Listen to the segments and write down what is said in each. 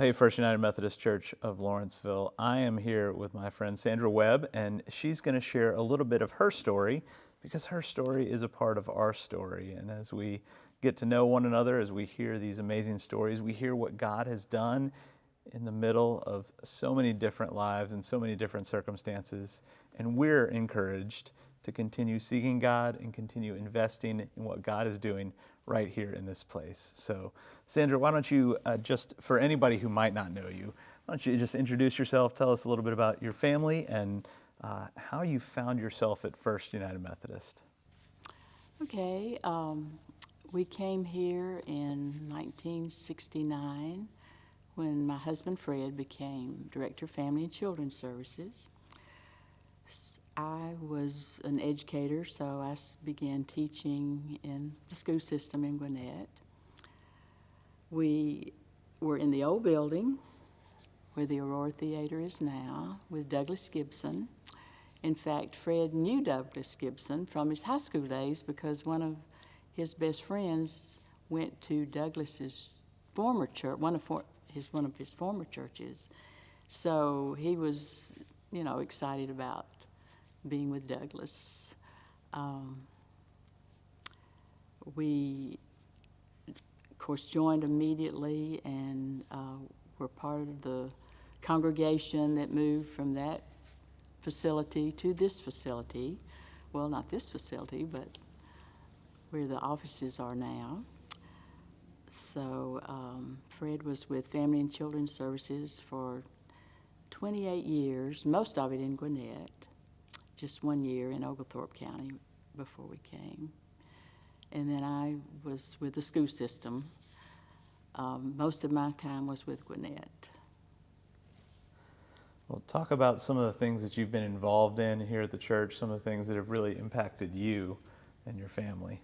Hey, First United Methodist Church of Lawrenceville. I am here with my friend Sandra Webb, and she's going to share a little bit of her story because her story is a part of our story. And as we get to know one another, as we hear these amazing stories, we hear what God has done in the middle of so many different lives and so many different circumstances. And we're encouraged to continue seeking God and continue investing in what God is doing right here in this place. So, Sandra, why don't you just, for anybody who might not know you, why don't you just introduce yourself, tell us a little bit about your family and how you found yourself at First United Methodist. Okay, we came here in 1969 when my husband Fred became Director of Family and Children's Services. I was an educator, so I began teaching in the school system in Gwinnett. We were in the old building where the Aurora Theatre is now with Douglas Gibson. In fact, Fred knew Douglas Gibson from his high school days because one of his best friends went to Douglas's former church, one of his former churches. So he was, excited about being with Douglas. We, of course, joined immediately and were part of the congregation that moved from that facility to this facility. Well, not this facility, but where the offices are now. So Fred was with Family and Children's Services for 28 years, most of it in Gwinnett. Just 1 year in Oglethorpe County before we came. And then I was with the school system. Most of my time was with Gwinnett. Well, talk about some of the things that you've been involved in here at the church, some of the things that have really impacted you and your family.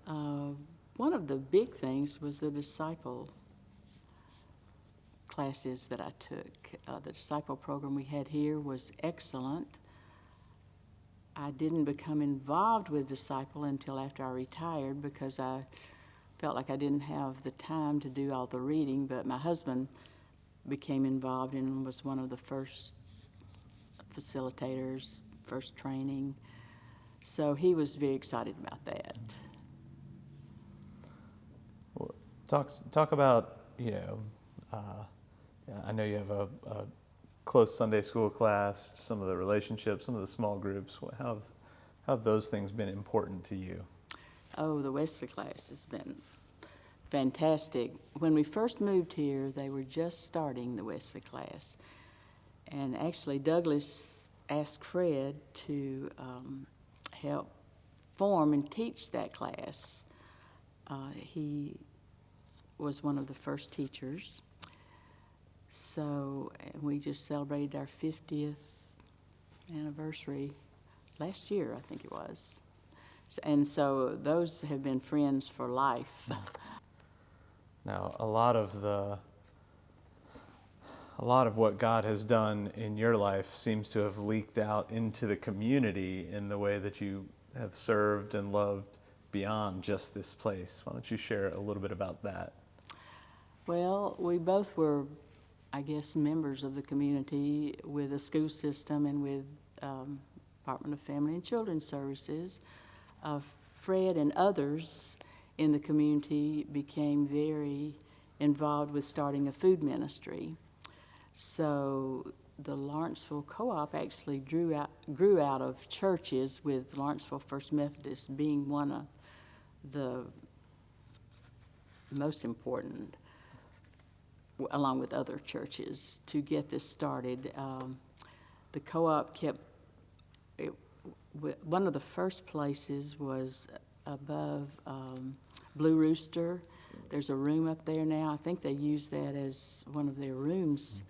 One of the big things was the disciple classes that I took. The disciple program we had here was excellent. I didn't become involved with disciple until after I retired because I felt like I didn't have the time to do all the reading, but my husband became involved and was one of the first facilitators, first training. So he was very excited about that. Well, talk about, I know you have a close Sunday school class, some of the relationships, some of the small groups. How have those things been important to you? Oh, the Wesley class has been fantastic. When we first moved here, they were just starting the Wesley class. And actually, Douglas asked Fred to help form and teach that class. He was one of the first teachers. So we just celebrated our 50th anniversary last year, I think it was. And so those have been friends for life. Now, a lot of what God has done in your life seems to have leaked out into the community in the way that you have served and loved beyond just this place. Why don't you share a little bit about that? Well, we both were, I guess, members of the community with the school system and with Department of Family and Children's Services. Fred and others in the community became very involved with starting a food ministry. So the Lawrenceville Co-op actually grew out of churches, with Lawrenceville First Methodist being one of the most important. along with other churches, to get this started. The co-op kept, one of the first places was above Blue Rooster. There's a room up there now. I think they use that as one of their rooms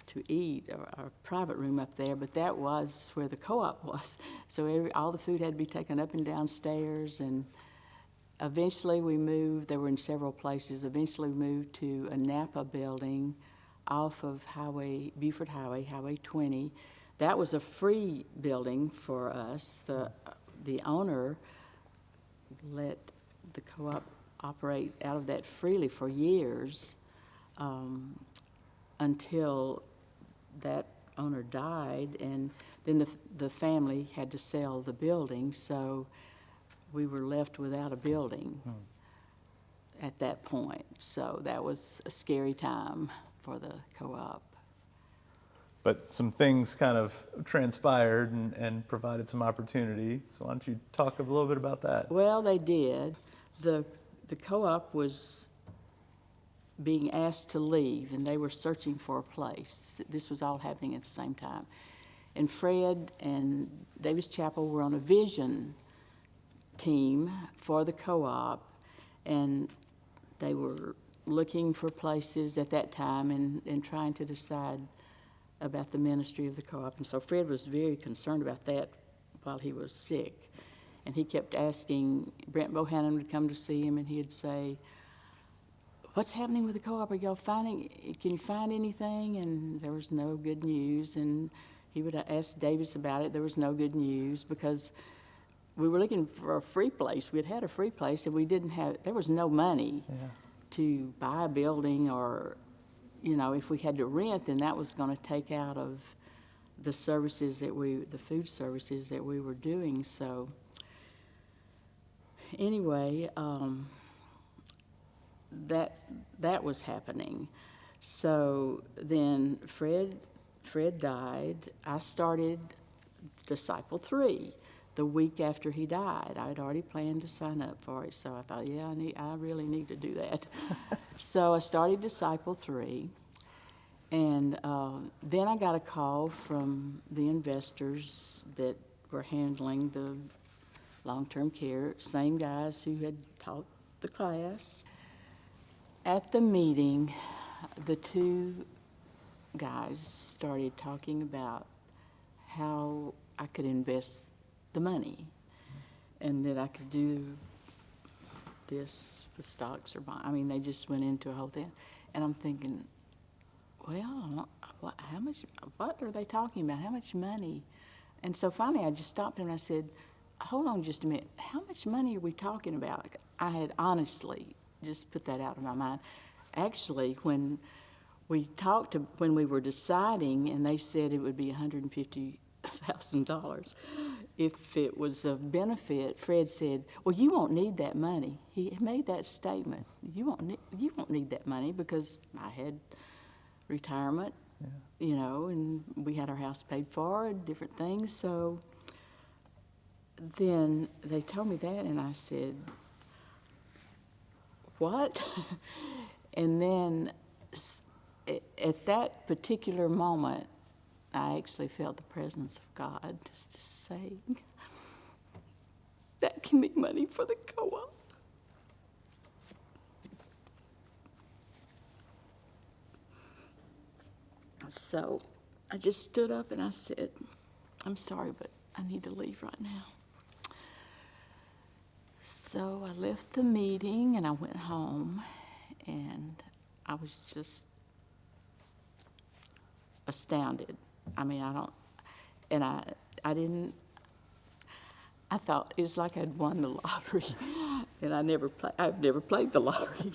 to eat, or a private room up there, but that was where the co-op was. So all the food had to be taken up and downstairs, and eventually we moved. They were in several places. Eventually we moved to a Napa building off of Buford Highway, Highway 20. That was a free building for us. The owner let the co-op operate out of that freely for years, until that owner died, and then the family had to sell the building, so we were left without a building at that point. So that was a scary time for the co-op. But some things kind of transpired and provided some opportunity. So why don't you talk a little bit about that? Well, they did. The co-op was being asked to leave, and they were searching for a place. This was all happening at the same time. And Fred and Davis Chapel were on a vision team for the co-op, and they were looking for places at that time and trying to decide about the ministry of the co-op. And so Fred was very concerned about that while he was sick. And he kept asking Brent Bohannon to come to see him, and he'd say, "What's happening with the co-op? Are y'all can you find anything?" And there was no good news. And he would ask Davis about it. There was no good news, because we were looking for a free place. We had a free place, and there was no money to buy a building, or, if we had to rent, then that was going to take out of the services the food services that we were doing. So anyway, that was happening. So then Fred died. I started Disciple 3 the week after he died. I had already planned to sign up for it, so I thought, I really need to do that. So I started Disciple 3, and then I got a call from the investors that were handling the long-term care, same guys who had taught the class. At the meeting, the two guys started talking about how I could invest the money, and that I could do this with stocks or bonds. I mean, they just went into a whole thing. And I'm thinking, well, how much, what are they talking about? How much money? And so finally I just stopped and I said, hold on just a minute. How much money are we talking about? I had honestly just put that out of my mind. Actually, when we were deciding, and they said it would be $150,000 if it was a benefit, Fred said, well, you won't need that money. He made that statement. You won't need that money, because I had retirement, and we had our house paid for and different things. So then they told me that, and I said, what? And then at that particular moment, I actually felt the presence of God just saying, that can be money for the co-op. So I just stood up and I said, I'm sorry, but I need to leave right now. So I left the meeting and I went home, and I was just astounded. I mean, I thought it was like I'd won the lottery, and I've never played the lottery.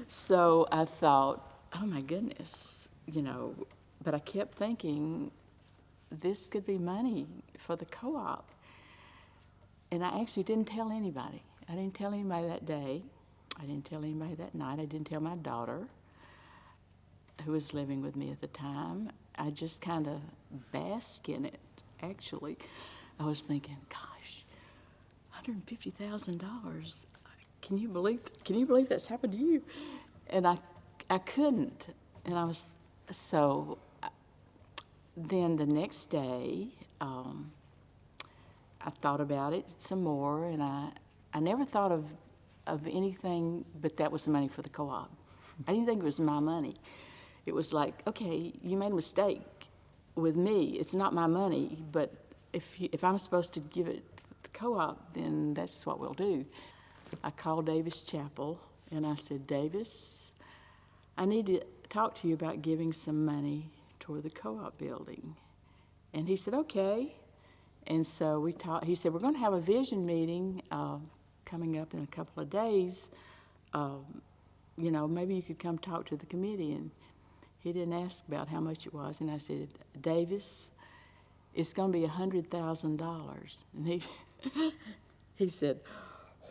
So I thought, oh my goodness, but I kept thinking, this could be money for the co-op. And I actually didn't tell anybody. I didn't tell anybody that day. I didn't tell anybody that night. I didn't tell my daughter, who was living with me at the time. I just kind of bask in it, actually. I was thinking, gosh, $150,000. Can you believe that's happened to you? And I I couldn't. And I was, so then the next day, I thought about it some more, and I never thought of anything but that was the money for the co-op. I didn't think it was my money. It was like, okay, you made a mistake with me. It's not my money, but if I'm supposed to give it to the co-op, then that's what we'll do. I called Davis Chapel, and I said, Davis, I need to talk to you about giving some money toward the co-op building. And he said, okay. And so we talked. He said, we're going to have a vision meeting coming up in a couple of days. You know, maybe you could come talk to the committee. And he didn't ask about how much it was. And I said, Davis, it's going to be $100,000. And he said,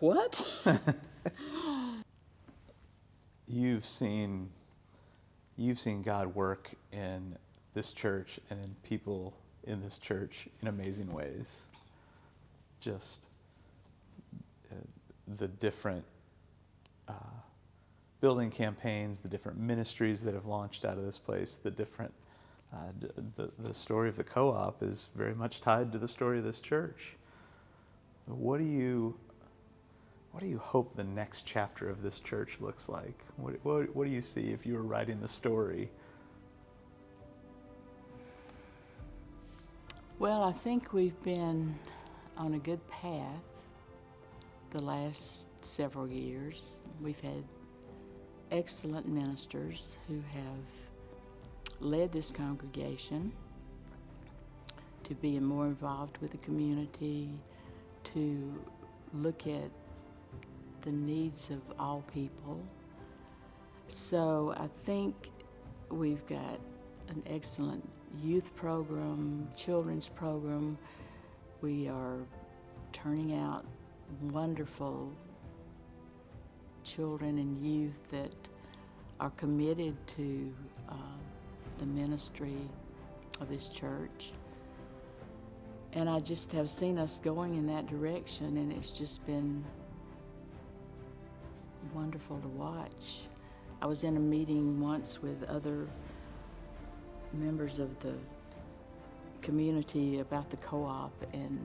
what? You've seen God work in this church and in people in this church in amazing ways. Just the different building campaigns, the different ministries that have launched out of this place, the different the story of the co-op is very much tied to the story of this church. What do you hope the next chapter of this church looks like? What do you see if you were writing the story? Well, I think we've been on a good path the last several years. We've had excellent ministers who have led this congregation to be more involved with the community, to look at the needs of all people. So I think we've got an excellent youth program, children's program. We are turning out wonderful children and youth that are committed to the ministry of this church. And I just have seen us going in that direction, and it's just been wonderful to watch. I was in a meeting once with other members of the community about the co-op, and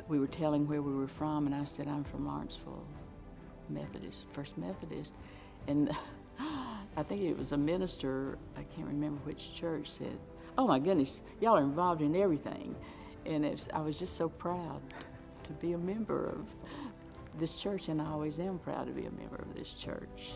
we were telling where we were from, and I said, I'm from Lawrenceville Methodist, First Methodist. And I think it was a minister, I can't remember which church, said, oh my goodness, y'all are involved in everything. And I was just so proud to be a member of this church, and I always am proud to be a member of this church.